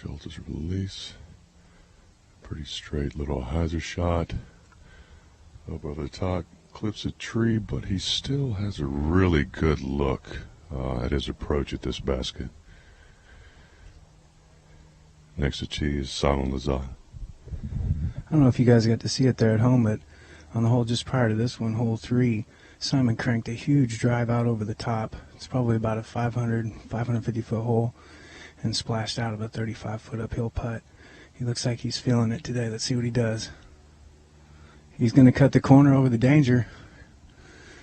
Schultz's release. Pretty straight little hyzer shot. Up over the top, clips a tree, but he still has a really good look at his approach at this basket. Next to tee is silent Lizotte. I don't know if you guys got to see it there at home, but on the hole just prior to this one, hole 3, Simon cranked a huge drive out over the top. It's probably about a 550-foot hole, and splashed out of a 35-foot uphill putt. He looks like he's feeling it today. Let's see what he does. He's going to cut the corner over the danger.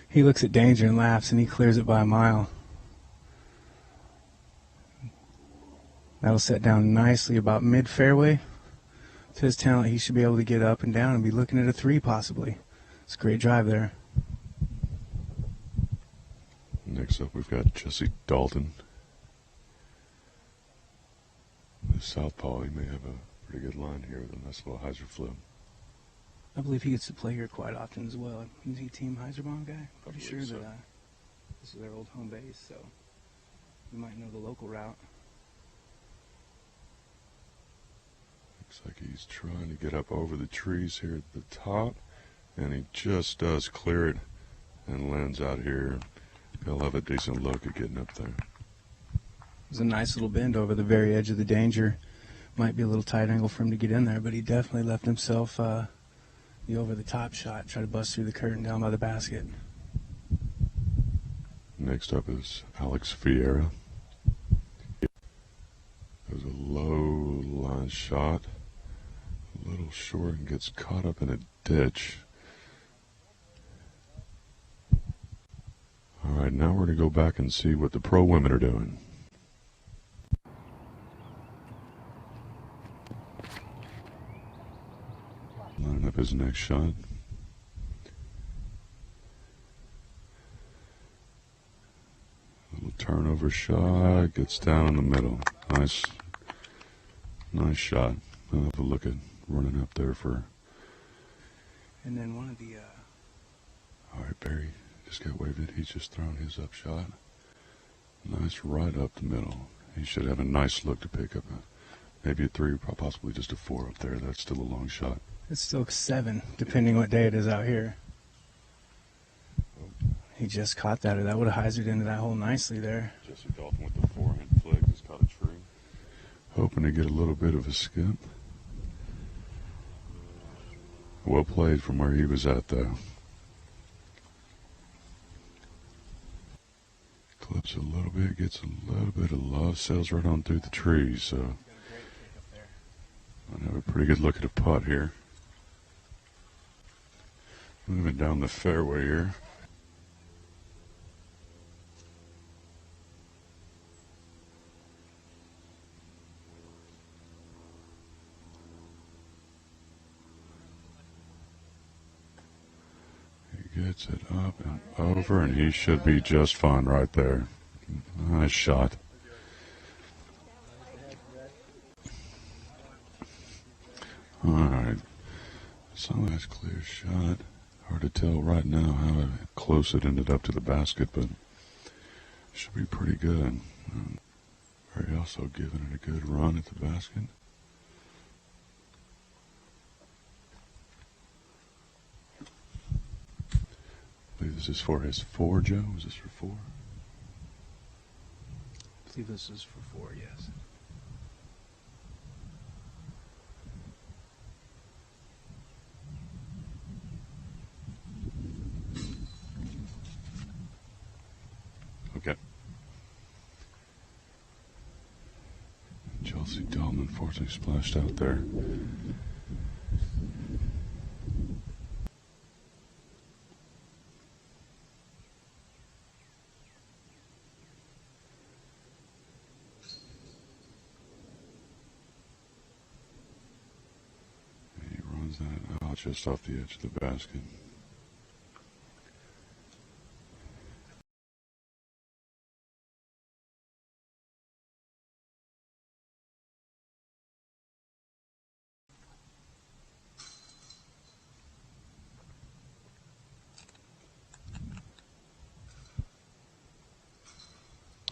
He looks at danger and laughs, and he clears it by a mile. That'll set down nicely about mid-fairway. To his talent, he should be able to get up and down and be looking at a 3 possibly. It's a great drive there. Next up, we've got Dalton. The southpaw, he may have a pretty good line here with a nice little hyzer flip. I believe he gets to play here quite often as well. Is he a Team Hyzerbomb guy? Pretty sure so. that this is their old home base, so we might know the local route. Looks like he's trying to get up over the trees here at the top, and he just does clear it and lands out here. He'll have a decent look at getting up there. There's a nice little bend over the very edge of the danger. Might be a little tight angle for him to get in there, but he definitely left himself the over-the-top shot. Try to bust through the curtain down by the basket. Next up is Ferreira. There's a low line shot. A little short and gets caught up in a ditch. All right, now we're going to go back and see what the pro women are doing. Lining up his next shot. Little turnover shot, gets down in the middle. Nice shot. I'll have a look at running up there for. And then one of the. All right, Barry just got waved it. He's just thrown his up shot. Nice right up the middle. He should have a nice look to pick up maybe a 3, possibly just a 4 up there. That's still a long shot. It's still 7, depending what day it is out here. He just caught that, or that would have hyzered into that hole nicely there. Dalton with the forehand flick just caught a tree. Hoping to get a little bit of a skip. Well played from where he was at, though. Clips a little bit, gets a little bit of love, sails right on through the trees, so I'll have a pretty good look at a putt here. Moving down the fairway here. He gets it up and over, and he should be just fine right there. Nice shot. All right. So nice clear shot. Hard to tell right now how close it ended up to the basket, but should be pretty good. Barry also giving it a good run at the basket. I believe this is for his 4, Joe. Is this for 4? I believe this is for 4, yes. Okay. Dalton unfortunately splashed out there. He runs that out just off the edge of the basket.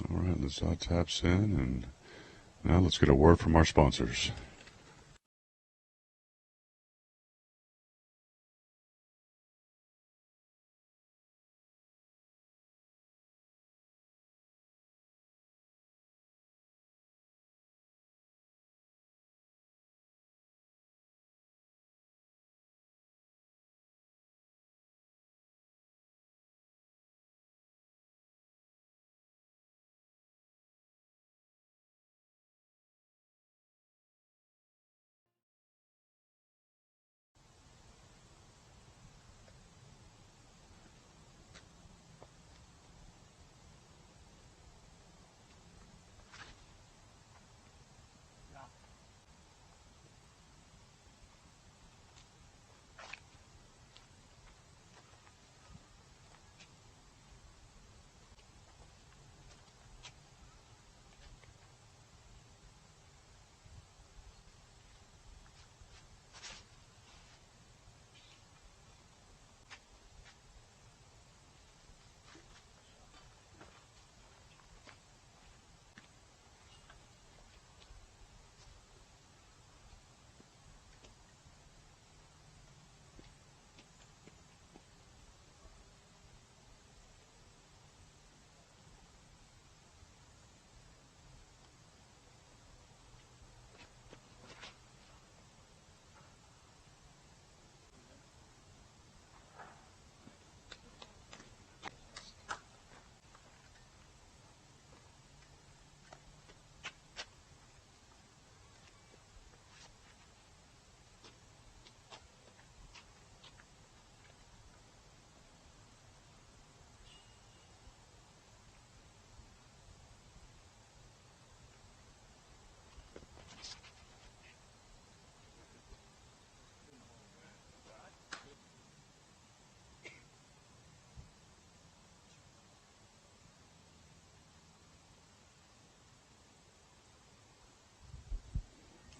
All right, Lizotte taps in, and Now let's get a word from our sponsors.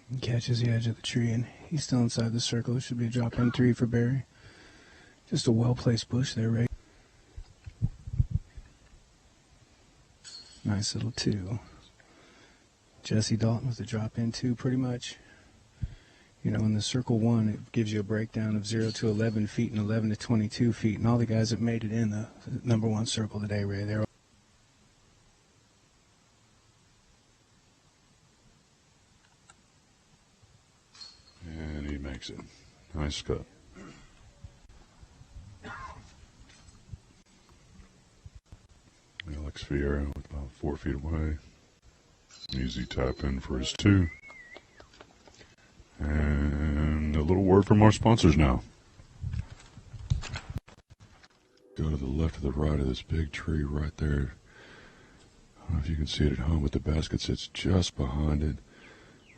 He catches the edge of the tree, and he's still inside the circle. It should be a drop-in 3 for Barry. Just a well-placed bush there, Ray. Nice little 2. Jesse Dalton with a drop-in 2, pretty much. You know, in the circle 1, it gives you a breakdown of 0 to 11 feet and 11 to 22 feet. And all the guys that made it in the number 1 circle today, Ray, they're And he makes it. Nice cut. Alex Ferreira with about 4 feet away. Easy tap in for his 2. And a little word from our sponsors now. Go to the left or the right of this big tree right there. I don't know if you can see it at home, but the basket sits just behind it.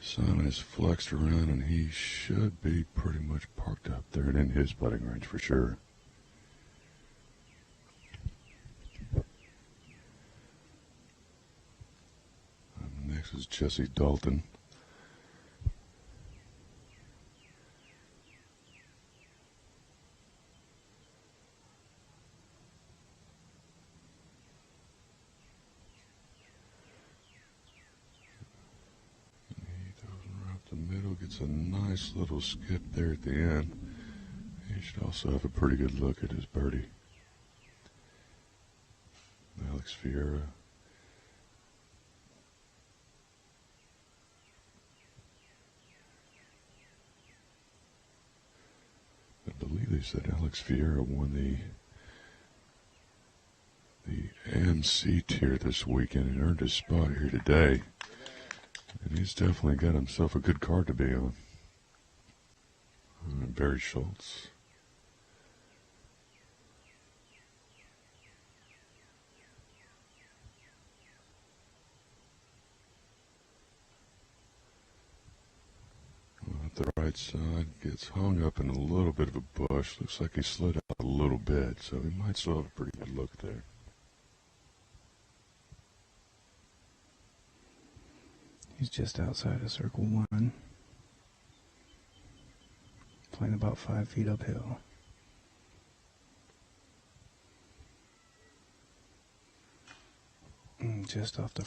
Sun is flexed around, and he should be pretty much parked up there and in his putting range for sure. Next is Jesse Dalton. The middle gets a nice little skip there at the end. He should also have a pretty good look at his birdie. Alex Ferreira. I believe they said Alex Ferreira won the AMC tier this weekend and earned his spot here today. And he's definitely got himself a good card to be on. Barry Schultz. At the right side, gets hung up in a little bit of a bush. Looks like he slid out a little bit, so he might still have a pretty good look there. He's just outside of circle 1. Playing about 5 feet uphill. Just off the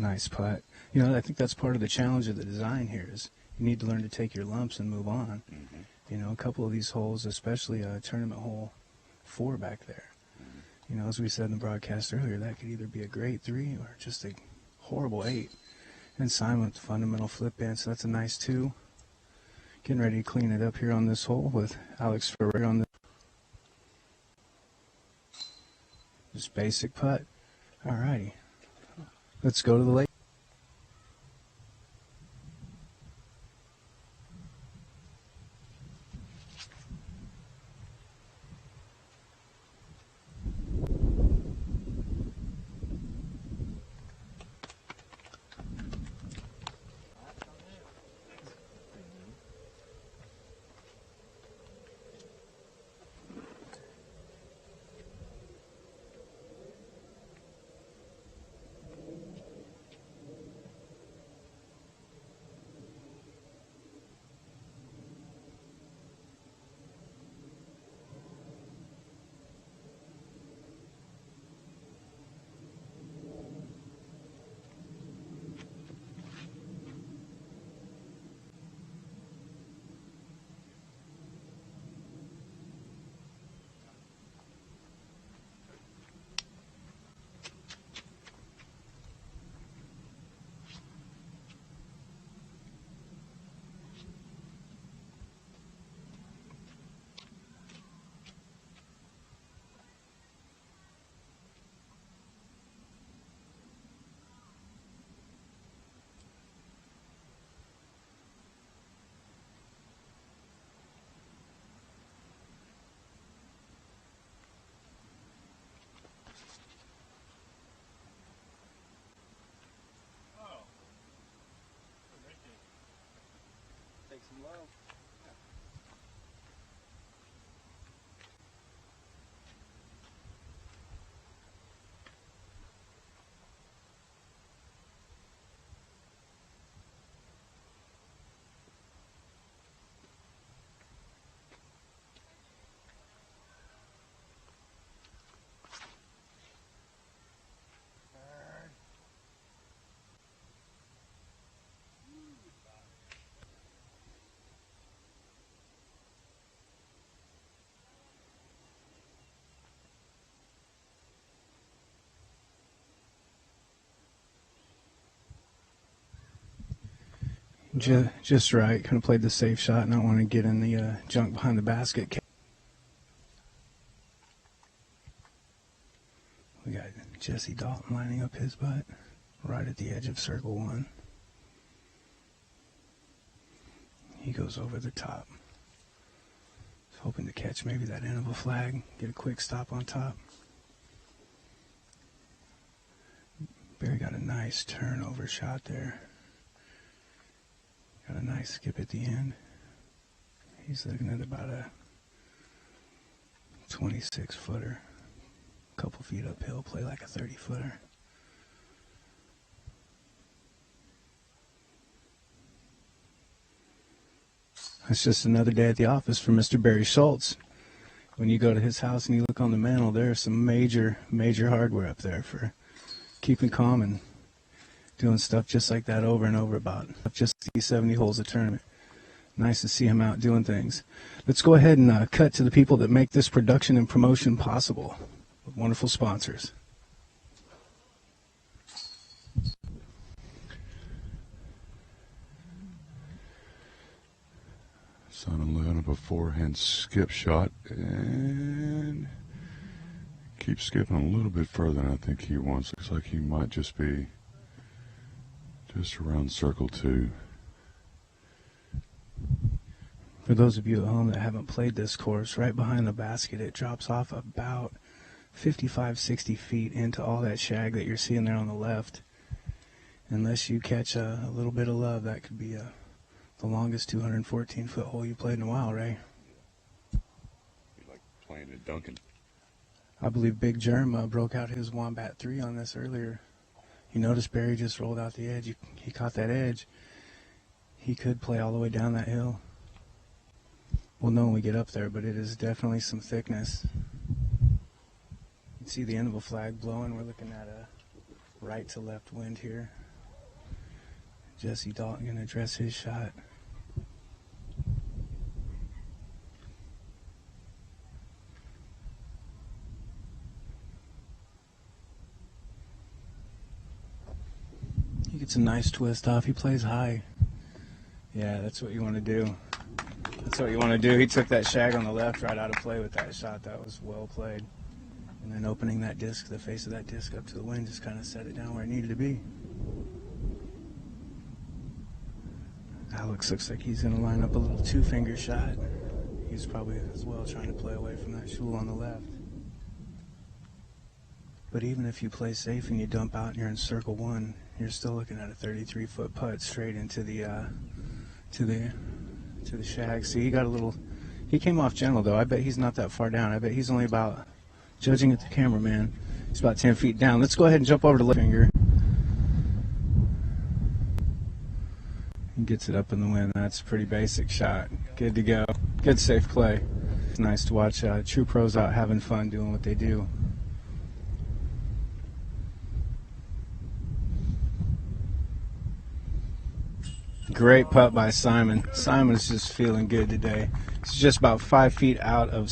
Nice putt. You know, I think that's part of the challenge of the design here is you need to learn to take your lumps and move on. Mm-hmm. You know, a couple of these holes, especially tournament hole 4 back there. Mm-hmm. You know, as we said in the broadcast earlier, that could either be a great 3 or just a horrible 8. And Simon with the fundamental flip in, so that's a nice 2. Getting ready to clean it up here on this hole with Alex Ferreira on this. Just basic putt. Alrighty. Let's go to the lake. Take some love. Just right. Could have played the safe shot. Not want to get in the junk behind the basket. We got Jesse Dalton lining up his butt right at the edge of circle 1. He goes over the top. Hoping to catch maybe that end of a flag. Get a quick stop on top. Barry got a nice turnover shot there. Got a nice skip at the end. He's looking at about a 26-footer. A couple feet uphill, play like a 30-footer. It's just another day at the office for Mr. Barry Schultz. When you go to his house and you look on the mantle, there's some major hardware up there for keeping calm and doing stuff just like that over and over about just these 70 holes of tournament. Nice to see him out doing things. Let's go ahead and cut to the people that make this production and promotion possible. With wonderful sponsors. Simon laying up a forehand skip shot and keeps skipping a little bit further than I think he wants. Looks like he might just be just around circle 2. For those of you at home that haven't played this course, right behind the basket, it drops off about 55, 60 feet into all that shag that you're seeing there on the left. Unless you catch a little bit of love, that could be the longest 214-foot hole you played in a while, Ray. You like playing at Duncan? I believe Big Germ broke out his Wombat 3 on this earlier. You notice Barry just rolled out the edge. He caught that edge. He could play all the way down that hill. We'll know when we get up there, but it is definitely some thickness. You can see the end of a flag blowing. We're looking at a right to left wind here. Jesse Dalton going to address his shot. He gets a nice twist off. He plays high. Yeah, that's what you want to do. That's what you want to do. He took that shag on the left right out of play with that shot. That was well played. And then opening that disc, the face of that disc up to the wind, just kind of set it down where it needed to be. Alex looks like he's going to line up a little two-finger shot. He's probably as well trying to play away from that Schultz on the left. But even if you play safe and you dump out and you're in circle one, you're still looking at a 33-foot putt straight into the shag. See, he came off gentle though. I bet he's not that far down. I bet he's only about, judging at the cameraman, he's about 10 feet down. Let's go ahead and jump over to left finger. He gets it up in the wind. That's a pretty basic shot. Good to go. Good safe play. It's nice to watch true pros out having fun doing what they do. Great putt by Simon. Simon's just feeling good today. It's just about 5 feet out of.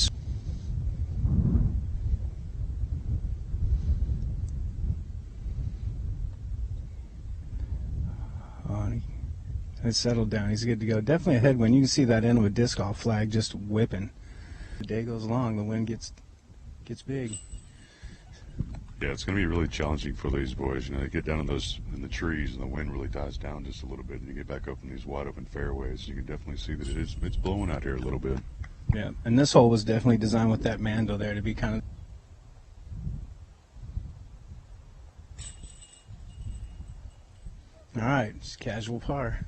He's settled down. He's good to go. Definitely a headwind. You can see that end of a disc golf flag just whipping. The day goes along, the wind gets big. Yeah, it's going to be really challenging for these boys. You know, they get down in the trees, and the wind really dies down just a little bit, and you get back up in these wide open fairways. You can definitely see that it's blowing out here a little bit. Yeah, and this hole was definitely designed with that Mando there to be kind of. All right, just casual par.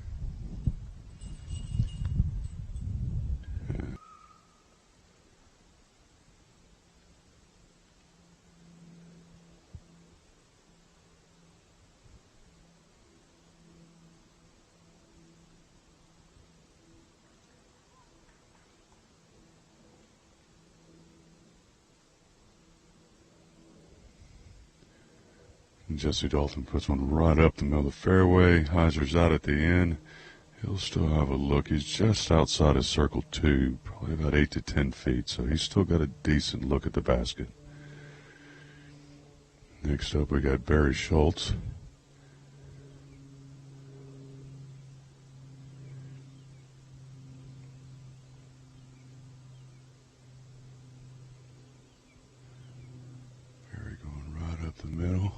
Jesse Dalton puts one right up the middle of the fairway. Hyder's out at the end. He'll still have a look. He's just outside of circle 2, probably about 8 to 10 feet, so he's still got a decent look at the basket. Next up, we got Barry Schultz. Barry going right up the middle.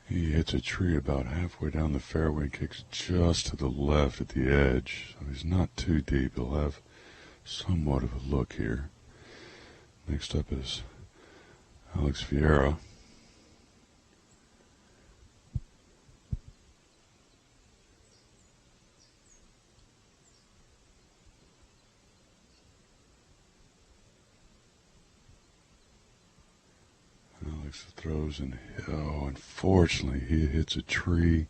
He hits a tree about halfway down the fairway, kicks just to the left at the edge. So he's not too deep. He'll have somewhat of a look here. Next up is Alex Ferreira. Alex throws and unfortunately he hits a tree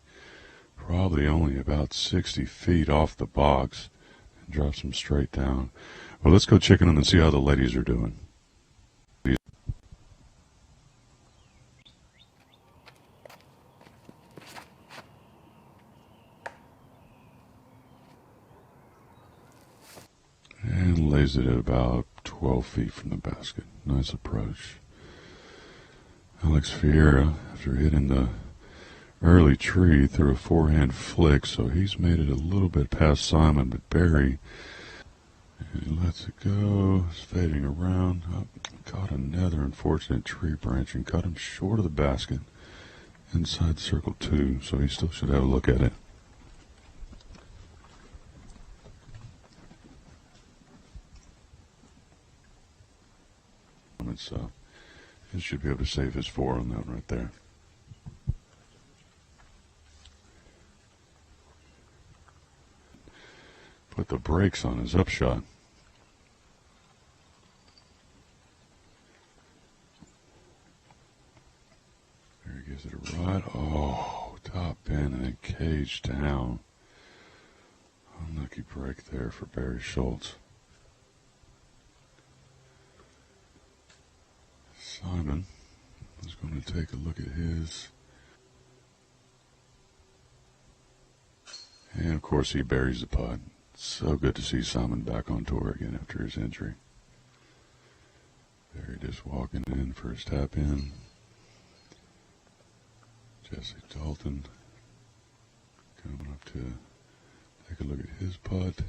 probably only about 60 feet off the box and drops him straight down. Well, let's go check in and see how the ladies are doing. And lays it at about 12 feet from the basket. Nice approach. Alex Ferreira, after hitting the early tree, threw a forehand flick, so he's made it a little bit past Simon, but Barry, he lets it go, it's fading around. Oh, caught another unfortunate tree branch and cut him short of the basket inside circle 2, so he still should have a look at it. So he should be able to save his 4 on that right there. Put the brakes on his upshot. There he gives it a ride. Oh, top pin and then cage down. Unlucky break there for Barry Schultz. Simon is going to take a look at his. And, of course, he buries the putt. So good to see Simon back on tour again after his injury. Barry just walking in for his tap in. Jesse Dalton coming up to take a look at his putt.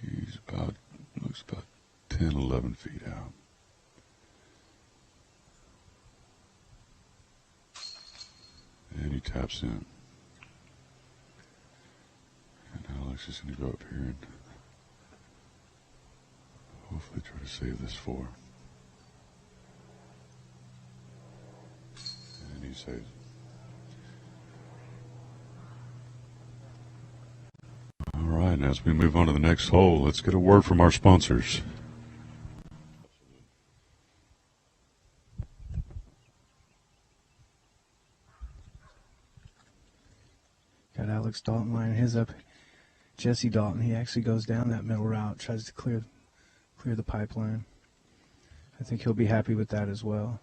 He's looks about 10, 11 feet out. And he taps in. And Alex is going to go up here and hopefully try to save this four. And he saves it. All right, and as we move on to the next hole, let's get a word from our sponsors. Got Alex Dalton lining his up. Jesse Dalton, he actually goes down that middle route, tries to clear the pipeline. I think he'll be happy with that as well.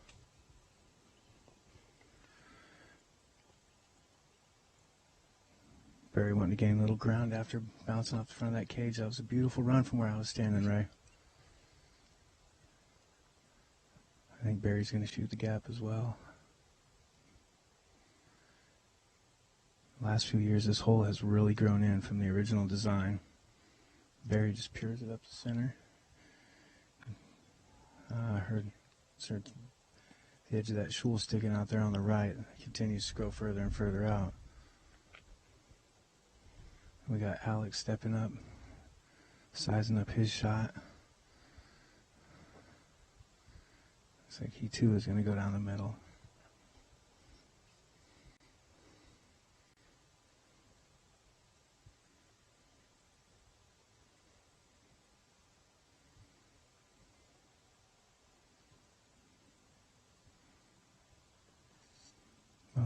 Barry wanting to gain a little ground after bouncing off the front of that cage. That was a beautiful run from where I was standing, Ray. I think Barry's going to shoot the gap as well. Last few years, this hole has really grown in from the original design. Barry just peers it up the center. I heard the edge of that Schultz sticking out there on the right. It continues to grow further and further out. We got Alex stepping up, sizing up his shot. Looks like he too is going to go down the middle.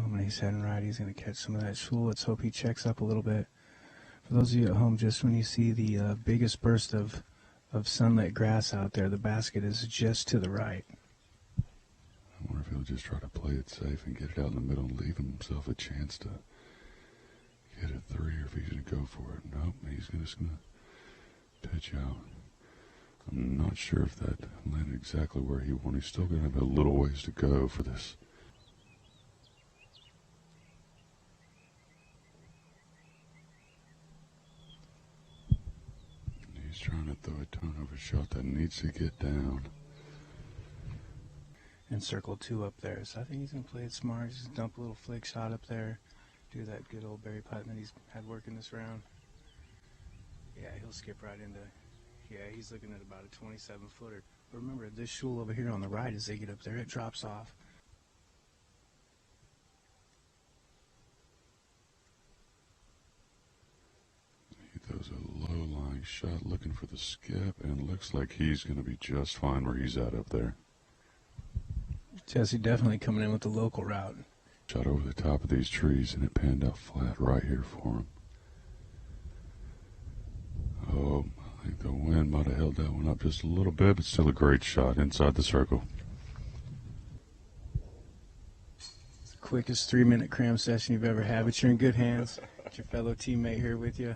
When he's heading right, he's going to catch some of that Schultz. Let's hope he checks up a little bit. For those of you at home, just when you see the biggest burst of sunlit grass out there, the basket is just to the right. I wonder if he'll just try to play it safe and get it out in the middle and leave himself a chance to get a three, or if he's going to go for it. Nope, he's just going to pitch out. I'm not sure if that landed exactly where he wanted. He's still going to have a little ways to go for this. He's trying to throw a turnover shot that needs to get down. And circle two up there. So I think he's going to play it smart. Just dump a little flick shot up there. Do that good old Barry putt that he's had working this round. Yeah, he'll skip right into. Yeah, he's looking at about a 27-footer. But remember, this Schultz over here on the right, as they get up there, it drops off. He throws a low-lying shot looking for the skip, and looks like he's going to be just fine where he's at up there. Jesse definitely coming in with the local route. Shot over the top of these trees, and it panned out flat right here for him. Oh, I think the wind might have held that one up just a little bit, but still a great shot inside the circle. It's the quickest 3-minute cram session you've ever had, but you're in good hands. Got your fellow teammate here with you.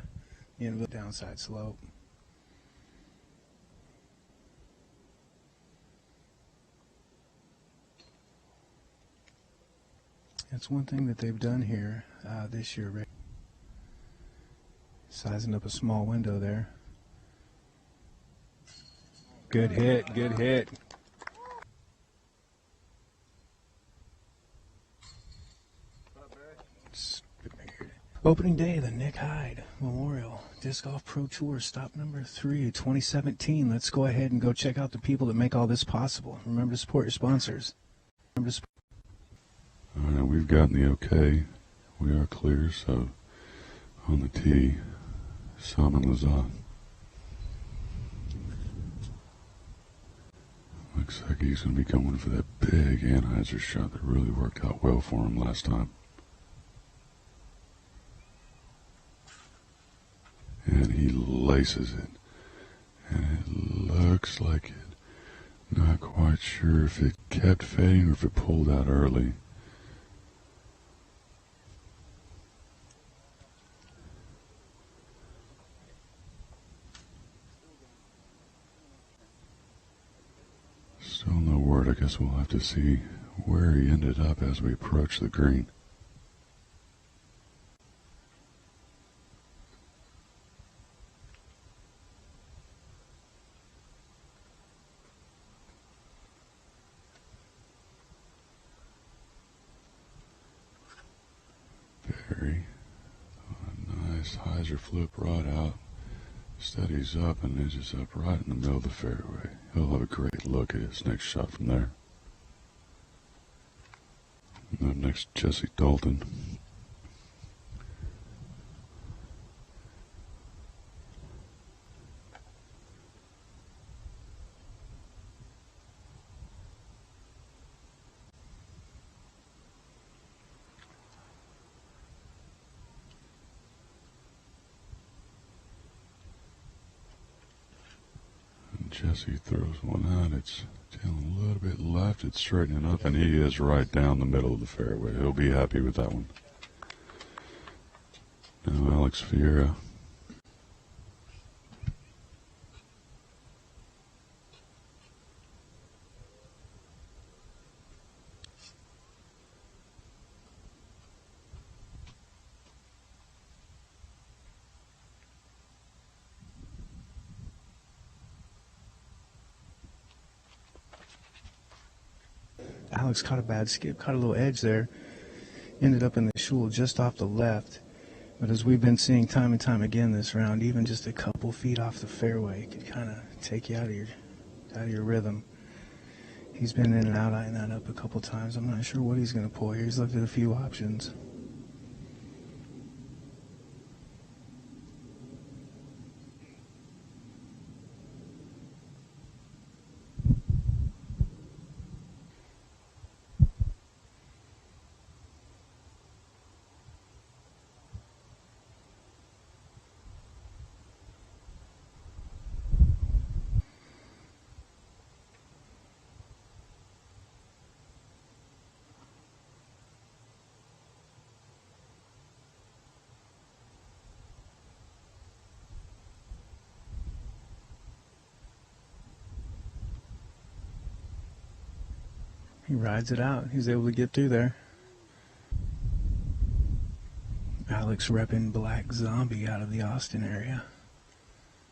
The end of the downside slope. That's one thing that they've done here this year, Rick. Sizing up a small window there. Good hit, good hit. Opening day of the Nick Hyde Memorial Disc Golf Pro Tour, stop number 3, 2017. Let's go ahead and go check out the people that make all this possible. Remember to support your sponsors. Remember to support. All right, we've gotten the okay. We are clear, so on the tee, Simon Lizotte. Looks like he's going to be going for that big anhyzer shot that really worked out well for him last time. And he laces it. And it looks like it. Not quite sure if it kept fading or if it pulled out early. Still no word. I guess we'll have to see where he ended up as we approach the green. Barry, a nice hyzer flip right out, steadies up and edges up right in the middle of the fairway. He'll have a great look at his next shot from there. And up next, Jesse Dalton. Jesse throws one out. It's tailing a little bit left. It's straightening up, and he is right down the middle of the fairway. He'll be happy with that one. Now Alex Ferreira. Alex caught a bad skip, caught a little edge there. Ended up in the Schultz just off the left. But as we've been seeing time and time again this round, even just a couple feet off the fairway could kind of take you out of your rhythm. He's been in and out, eyeing that up a couple times. I'm not sure what he's going to pull here. He's looked at a few options. He rides it out. He's able to get through there. Alex repping Black Zombie out of the Austin area.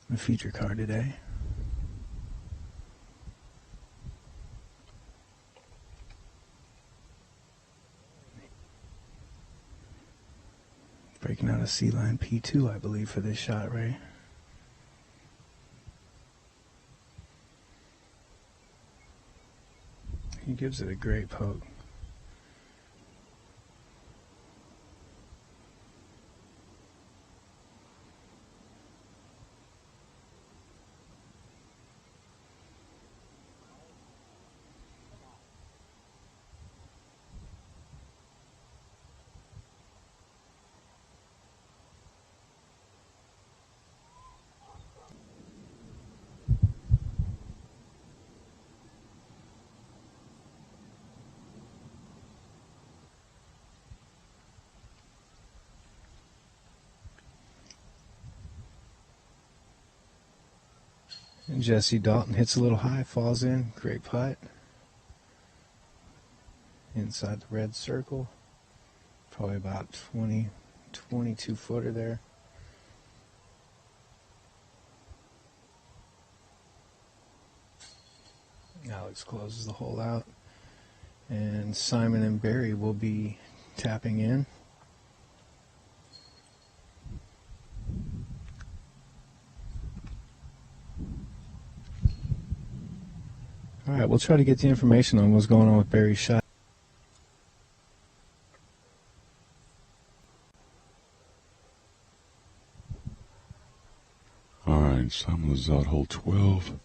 The feature card today. Breaking out a C-line P2, I believe, for this shot, Ray. He gives it a great poke. And Jesse Dalton hits a little high, falls in, great putt. Inside the red circle, probably about 22 footer there. Alex closes the hole out, and Simon and Barry will be tapping in. All right, we'll try to get the information on what's going on with Barry's shot. All right, Simon Lizotte, hole 12.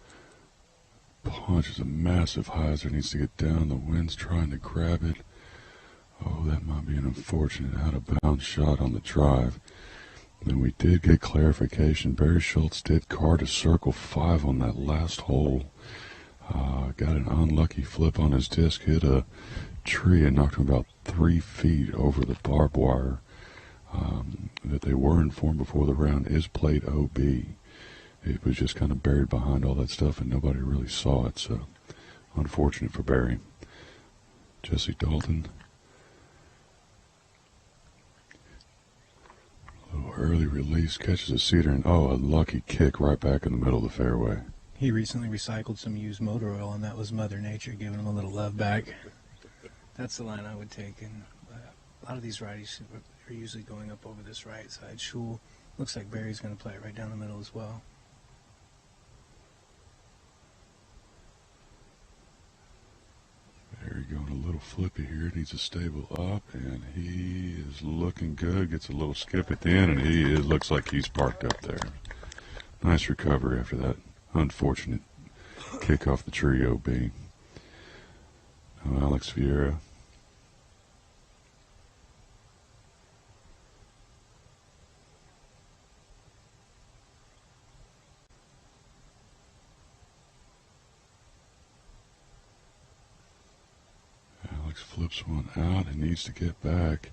Punches a massive hyzer, needs to get down. The wind's trying to grab it. Oh, that might be an unfortunate out-of-bounds shot on the drive. And we did get clarification. Barry Schultz did card a circle 5 on that last hole. Got an unlucky flip on his disc, hit a tree and knocked him about 3 feet over the barbed wire. That they were informed before the round is plate OB. It was just kind of buried behind all that stuff and nobody really saw it, so Unfortunate for Barry. Jesse Dalton. A little early release, catches a cedar, and oh, a lucky kick right back in the middle of the fairway. He recently recycled some used motor oil, and that was Mother Nature giving him a little love back. That's the line I would take. And a lot of these righties are usually going up over this right side. Schultz looks like Barry's going to play it right down the middle as well. Barry going a little flippy here. Needs a stable up, and he is looking good. Gets a little skip at the end, and he looks like he's parked up there. Nice recovery after that unfortunate kick off the tree OB. Alex Ferreira. Alex flips one out and needs to get back.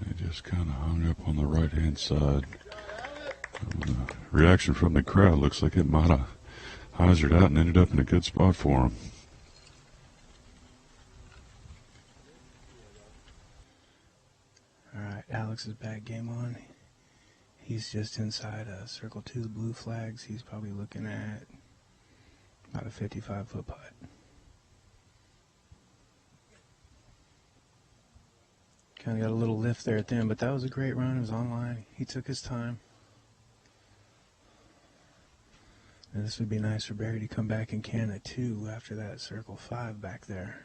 And just kind of hung up on the right-hand side. The reaction from the crowd looks like it might have hyzered out and ended up in a good spot for him. All right, Alex's back game on. He's just inside circle 2 blue flags. He's probably looking at about a 55-foot putt. Kind of got a little lift there at the end, but that was a great run. It was online. He took his time. And this would be nice for Barry to come back and can a 2 after that circle 5 back there.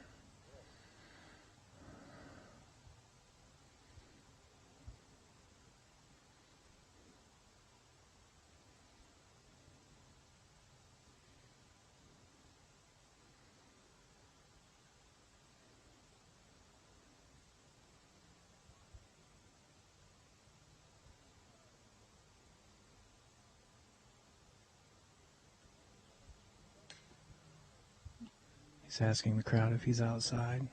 He's asking the crowd if he's outside.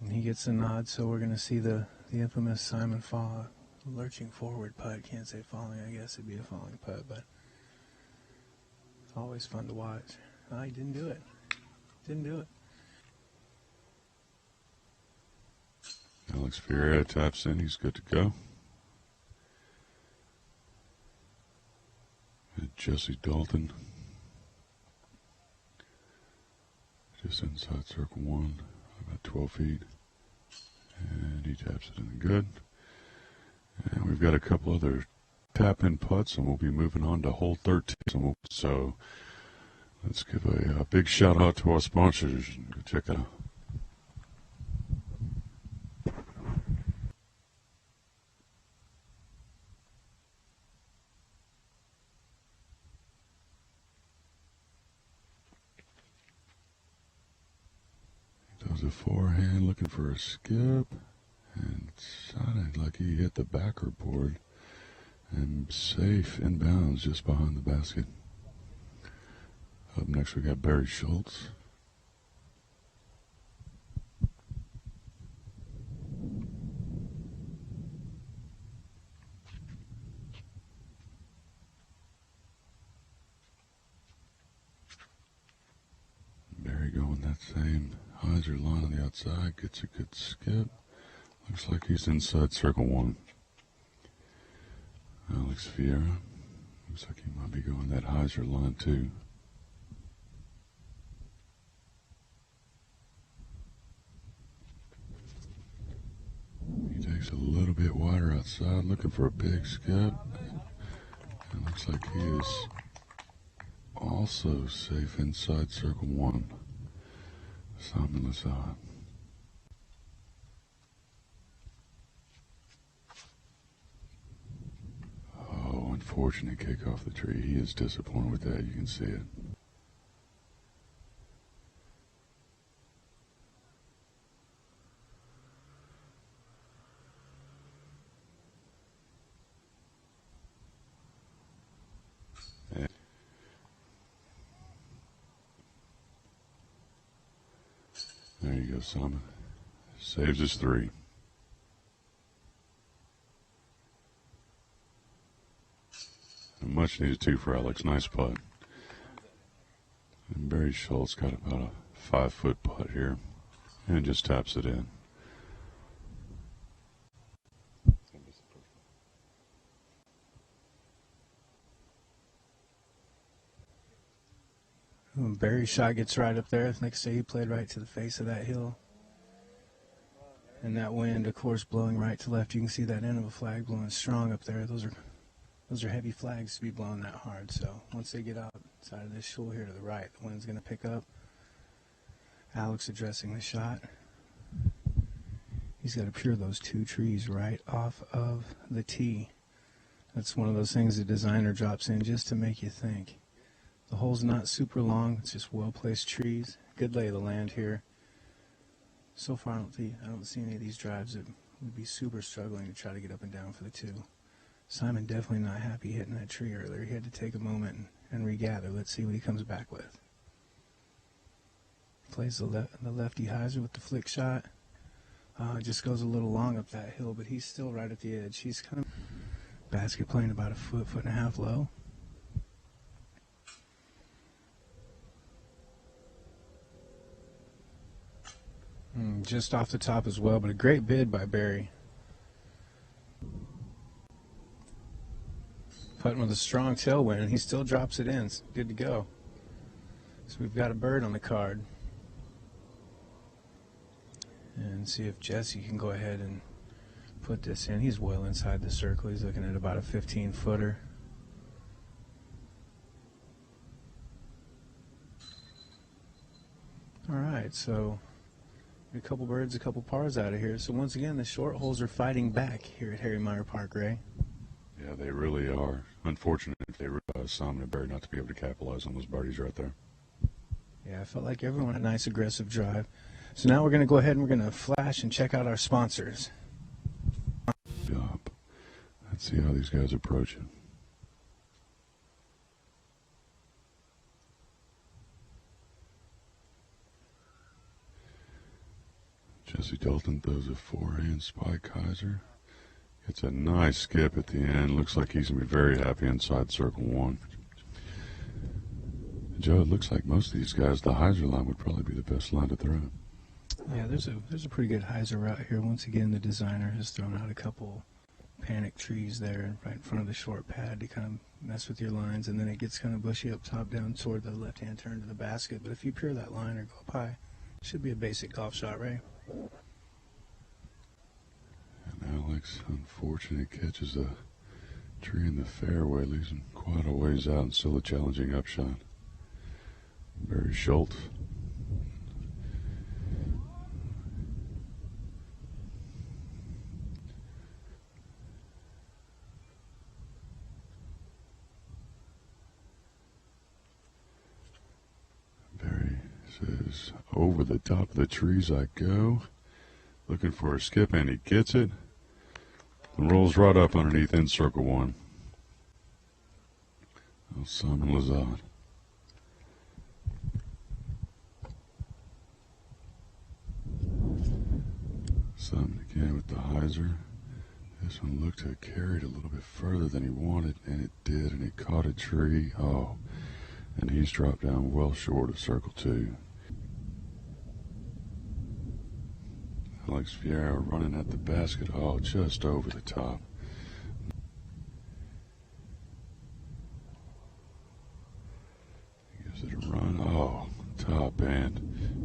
And he gets a nod, so we're going to see the infamous Simon fall lurching forward putt. Can't say falling, I guess it'd be a falling putt, but it's always fun to watch. Oh, he didn't do it. Didn't do it. Alex Ferreira taps in. He's good to go. And Jesse Dalton. Just inside circle 1, about 12 feet. And he taps it in good. And we've got a couple other tap-in putts, and we'll be moving on to hole 13. So let's give a big shout-out to our sponsors. Go check it out. Does a forehand, looking for a skip, and it sounded like he hit the backer board and safe inbounds just behind the basket. Up next we got Barry Schultz. Barry going that same hyzer line on the outside, gets a good skip. Looks like he's inside circle 1. Alex Ferreira. Looks like he might be going that hyzer line too. He takes a little bit wider outside, looking for a big skip. And looks like he is also safe inside circle 1. Simon Lizotte. Oh, unfortunate kick off the tree. He is disappointed with that. You can see it. There you go, Simon. Saves his 3. A much needed 2 for Alex. Nice putt. And Barry Schultz got about a 5-foot putt here and just taps it in. Barry's shot gets right up there. Next day he played right to the face of that hill. And that wind, of course, blowing right to left. You can see that end of a flag blowing strong up there. Those are heavy flags to be blowing that hard. So once they get outside of this shul here to the right, the wind's going to pick up. Alex addressing the shot. He's got to pure those 2 trees right off of the tee. That's one of those things the designer drops in just to make you think. The hole's not super long. It's just well-placed trees. Good lay of the land here. So far, I don't see any of these drives that would be super struggling to try to get up and down for the 2. Simon definitely not happy hitting that tree earlier. He had to take a moment and regather. Let's see what he comes back with. Plays the lefty hyzer with the flick shot. Just goes a little long up that hill, but he's still right at the edge. He's kind of basket playing about a foot and a half low. Just off the top as well, but a great bid by Barry. Putting with a strong tailwind, and he still drops it in. It's good to go. So we've got a bird on the card. And see if Jesse can go ahead and put this in. He's well inside the circle. He's looking at about a 15-footer. All right, so a couple birds, a couple pars out of here. So once again, the short holes are fighting back here at Harry Meyer Park, Ray. Yeah, they really are. Unfortunate if they realize Simon and Barry not to be able to capitalize on those birdies right there. Yeah, I felt like everyone had a nice aggressive drive. So now we're going to go ahead and we're going to flash and check out our sponsors. Job. Let's see how these guys approach it. Jesse Dalton throws a forehand spike hyzer. Gets a nice skip at the end. Looks like he's going to be very happy inside circle 1. Joe, it looks like most of these guys, the hyzer line would probably be the best line to throw. Yeah, there's a pretty good hyzer route here. Once again, the designer has thrown out a couple panic trees there right in front of the short pad to kind of mess with your lines, and then it gets kind of bushy up top down toward the left-hand turn to the basket. But if you pure that line or go up high, it should be a basic golf shot, Ray. And Alex, unfortunately, catches a tree in the fairway, leaves him quite a ways out and still a challenging upshot. Barry Schultz. Barry says, over the top of the trees I go. Looking for a skip, and he gets it. And rolls right up underneath in circle 1. Oh, Simon Lizotte. Simon again with the hyzer. This one looked to have carried a little bit further than he wanted, and it did, and it caught a tree. Oh, and he's dropped down well short of circle 2. Alex Ferreira running at the basket. Oh, just over the top. He gives it a run. Oh, top end.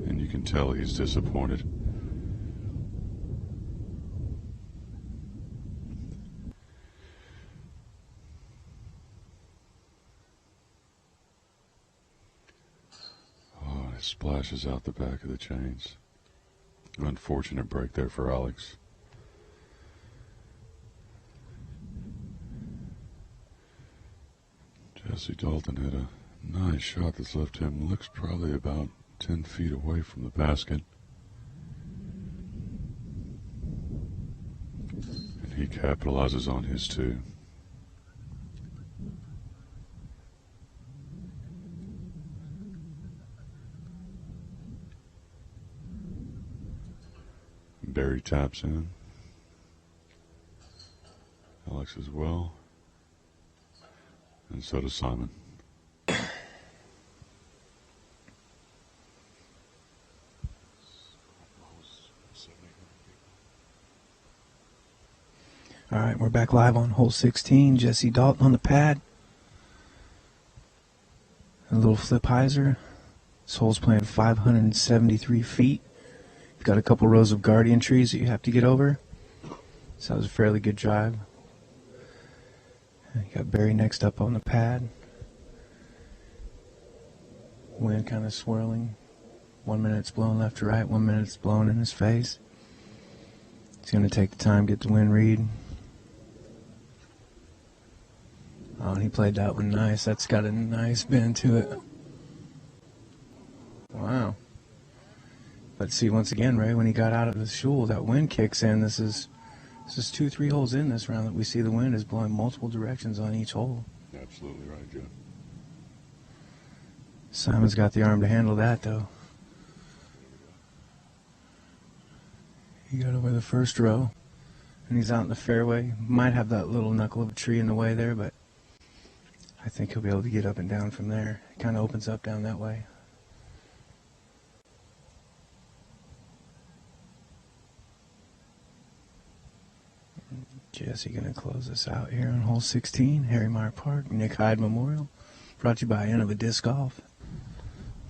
And you can tell he's disappointed. Oh, it splashes out the back of the chains. Unfortunate break there for Alex. Jesse Dalton had a nice shot that's left him. Looks probably about 10 feet away from the basket. And he capitalizes on his too. Barry taps in. Alex as well. And so does Simon. All right, we're back live on hole 16. Jesse Dalton on the pad. A little flip hyzer. This hole's playing 573 feet. You've got a couple rows of guardian trees that you have to get over. So that was a fairly good drive. You got Barry next up on the pad. Wind kind of swirling. 1 minute it's blowing left to right, 1 minute it's blowing in his face. He's going to take the time, get the wind read. Oh, and he played that one nice. That's got a nice bend to it. Wow. But see, once again, Ray, when he got out of the shul, that wind kicks in. This is 2-3 holes in this round that we see the wind is blowing multiple directions on each hole. Absolutely right, Joe. Simon's got the arm to handle that, though. He got over the first row, and he's out in the fairway. Might have that little knuckle of a tree in the way there, but I think he'll be able to get up and down from there. It kind of opens up down that way. Jesse going to close us out here on hole 16, Harry Meyer Park, Nick Hyde Memorial. Brought to you by Innova Disc Golf.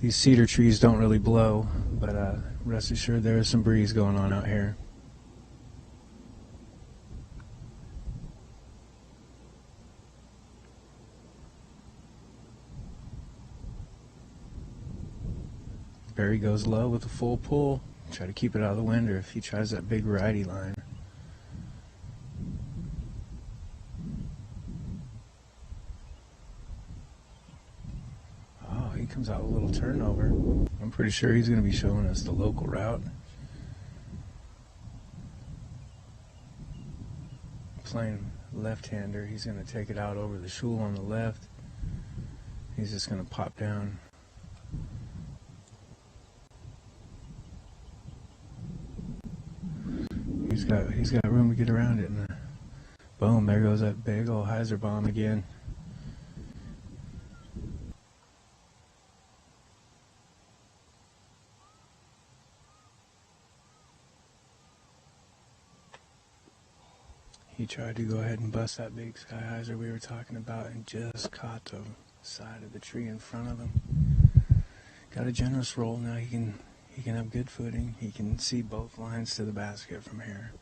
These cedar trees don't really blow, but rest assured there is some breeze going on out here. Barry goes low with a full pull. Try to keep it out of the wind, or if he tries that big righty line. Oh, he comes out with a little turnover. I'm pretty sure he's going to be showing us the local route. Playing left-hander, he's going to take it out over the shul on the left. He's just going to pop down. He's got room to get around it, and boom, there goes that big old hyzer bomb again. He tried to go ahead and bust that big sky hyzer we were talking about and just caught the side of the tree in front of him. Got a generous roll now. He can have good footing. He can see both lines to the basket from here.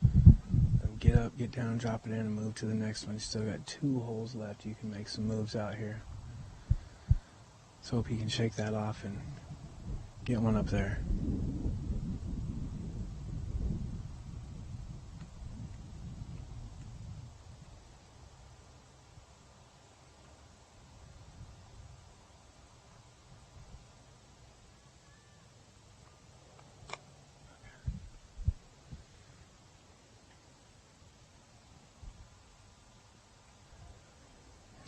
Get up, get down, drop it in, and move to the next one. Still got 2 holes left. You can make some moves out here. Let's hope he can shake that off and get one up there.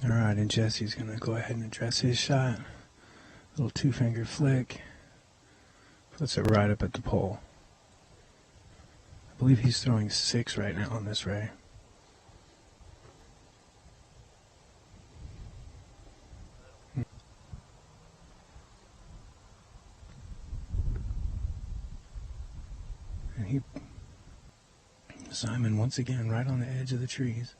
All right, and Jesse's going to go ahead and address his shot. Little 2-finger flick. Puts it right up at the pole. I believe he's throwing 6 right now on this Ray. And Simon once again right on the edge of the trees.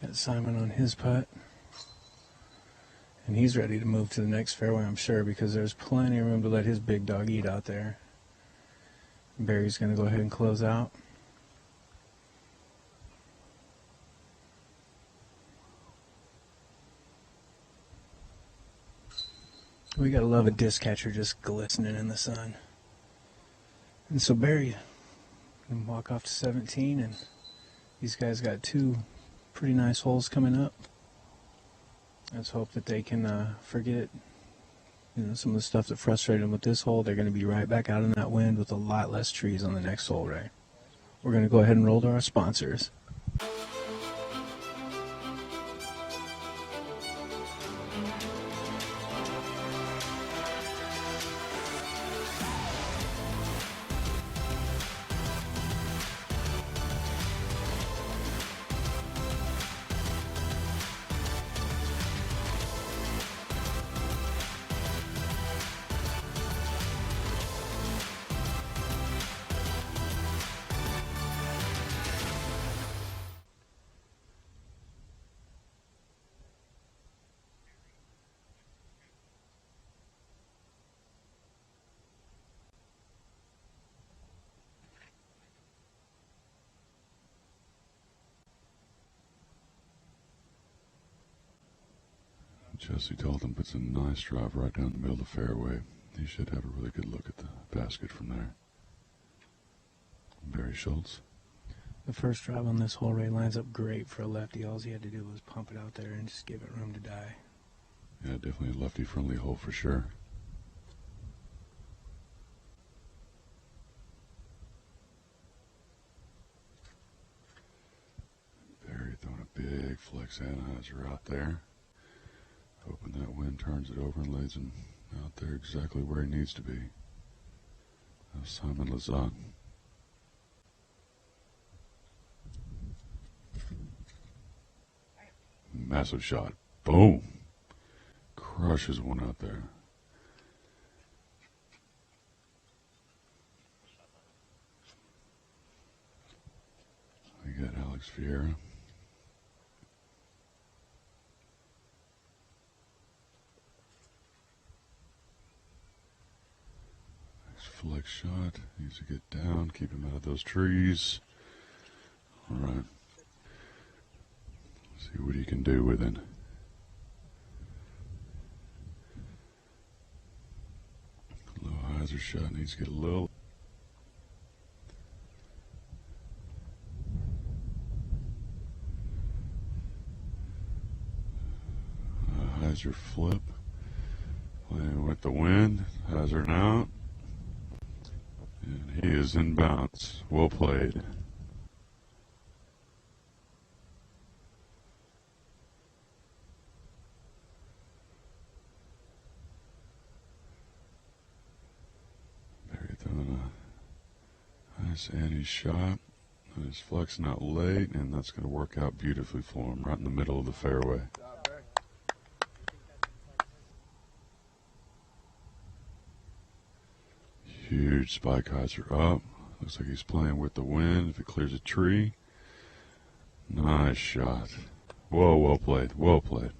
Got Simon on his putt, and he's ready to move to the next fairway, I'm sure, because there's plenty of room to let his big dog eat out there. Barry's going to go ahead and close out. We gotta love a disc catcher just glistening in the sun. And so Barry can walk off to 17, and these guys got 2 pretty nice holes coming up. Let's hope that they can forget some of the stuff that frustrated them with this hole. They're going to be right back out in that wind with a lot less trees on the next hole, Ray. We're going to go ahead and roll to our sponsors. Jesse Dalton puts a nice drive right down the middle of the fairway. He should have a really good look at the basket from there. Barry Schultz. The first drive on this hole, Ray, lines up great for a lefty. All he had to do was pump it out there and just give it room to die. Yeah, definitely a lefty-friendly hole for sure. Barry throwing a big flex analyzer out there. Hoping that wind turns it over and lays him out there exactly where he needs to be. Simon Lizotte. Massive shot. Boom. Crushes one out there. We got Alex Ferreira. Nice flex shot. Needs to get down, keep him out of those trees. All right. See what he can do with it. Low hyzer shot needs to get a little. Hyzer flip. Playing with the wind. Hyzer out. And he is in bounds. Well played. Nice Annie shot. He's flexing out late, and that's going to work out beautifully for him, right in the middle of the fairway. Huge spike hyzer up. Looks like he's playing with the wind. If it clears a tree. Nice shot. Whoa, well played. Well played.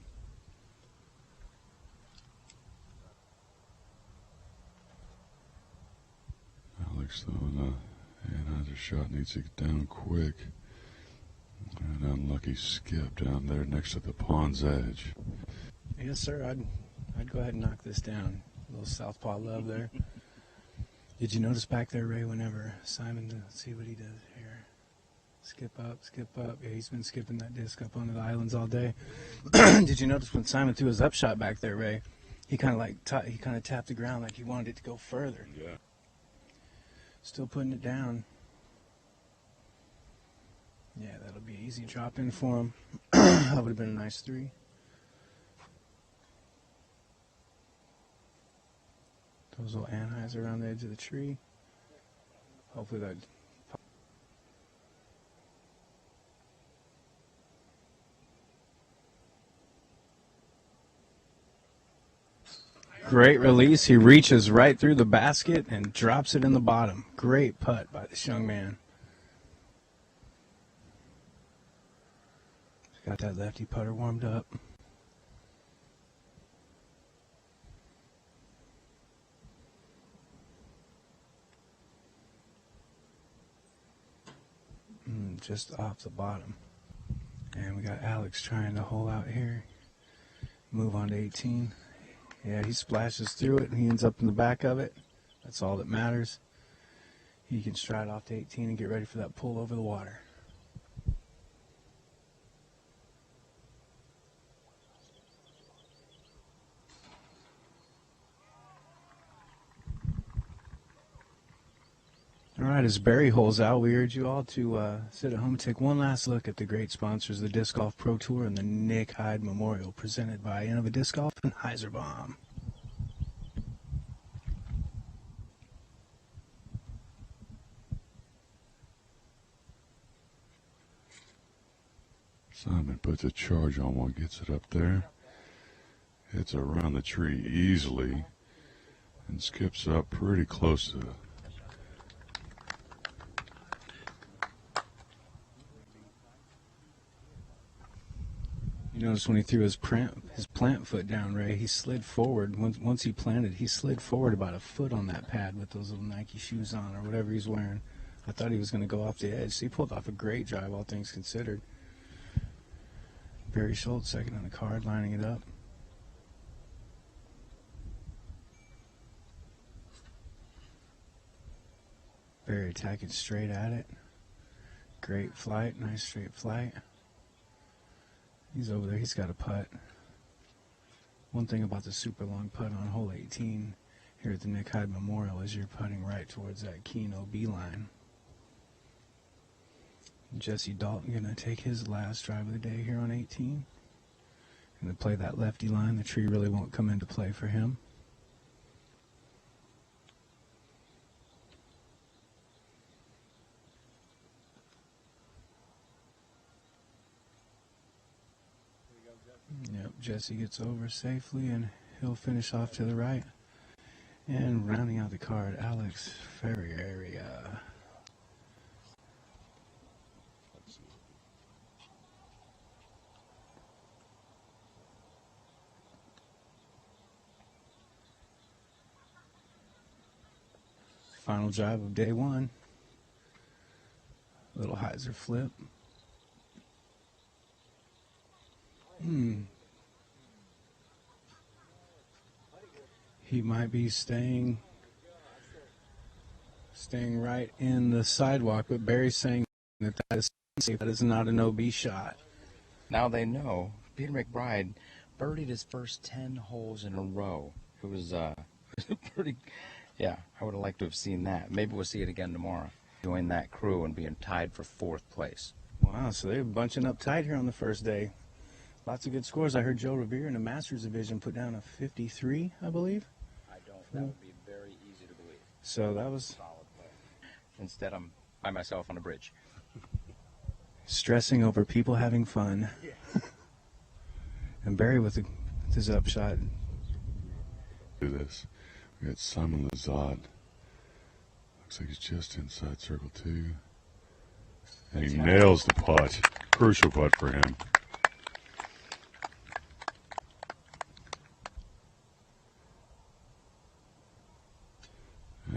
Alex throwing another shot, needs to get down quick. An unlucky skip down there next to the pond's edge. Yes, sir. I'd go ahead and knock this down. A little southpaw love there. Did you notice back there, Ray, whenever Simon, let's see what he does here. Skip up, skip up. Yeah, he's been skipping that disc up onto the islands all day. Did you notice when Simon threw his upshot back there, Ray? He kind of tapped the ground like he wanted it to go further. Yeah. Still putting it down. Yeah, that'll be an easy drop in for him. That would have been a nice 3. Those little anheuser around the edge of the tree. Hopefully that. Great release. He reaches right through the basket and drops it in the bottom. Great putt by this young man. Got that lefty putter warmed up. Just off the bottom. And we got Alex trying to hole out here. Move on to 18. Yeah, he splashes through it and he ends up in the back of it. That's all that matters. He can stride off to 18 and get ready for that pull over the water. All right, as Barry holes out, we urge you all to sit at home and take one last look at the great sponsors of the Disc Golf Pro Tour and the Nick Hyde Memorial, presented by Innova Disc Golf and Hyzerbomb. Simon puts a charge on one, gets it up there. Hits around the tree easily and skips up pretty close to it. You notice when he threw his plant foot down, Ray, he slid forward. Once he planted, he slid forward about a foot on that pad with those little Nike shoes on or whatever he's wearing. I thought he was going to go off the edge. So he pulled off a great drive, all things considered. Barry Schultz second on the card, lining it up. Barry attacking straight at it. Great flight, nice straight flight. He's over there, he's got a putt. One thing about the super long putt on hole 18 here at the Nick Hyde Memorial is you're putting right towards that keen OB line. Jesse Dalton going to take his last drive of the day here on 18. Going to play that lefty line. The tree really won't come into play for him. Yep, Jesse gets over safely, and he'll finish off to the right. And rounding out the card, Alex Ferreira. Final drive of day one. Little hyzer flip. He might be staying right in the sidewalk, but Barry's saying that is safe. That is not an OB shot. Now they know. Peter McBride birdied his first 10 holes in a row. It was pretty. Yeah, I would have liked to have seen that. Maybe we'll see it again tomorrow. Join that crew and being tied for 4th place. Wow, so they're bunching up tight here on the first day. Lots of good scores. I heard Joe Revere in the Masters division put down a 53, I believe. That would be very easy to believe. So that was solid play. Instead, I'm by myself on a bridge. Stressing over people having fun. Yeah. And Barry with his upshot. Do this. We got Simon Lizotte. Looks like he's just inside circle 2. And he nails the putt. Crucial putt for him.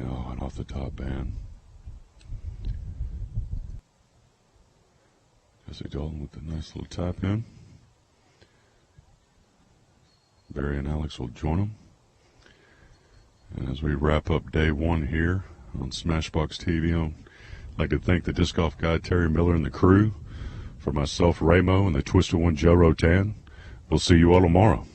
Oh, and off the top band. Jesse Dalton with a nice little tap in. Barry and Alex will join him. And as we wrap up day one here on SmashBoxxTV, I'd like to thank the disc golf guy Terry Miller and the crew. For myself, Raymo, and the Twisted One Joe Rotan. We'll see you all tomorrow.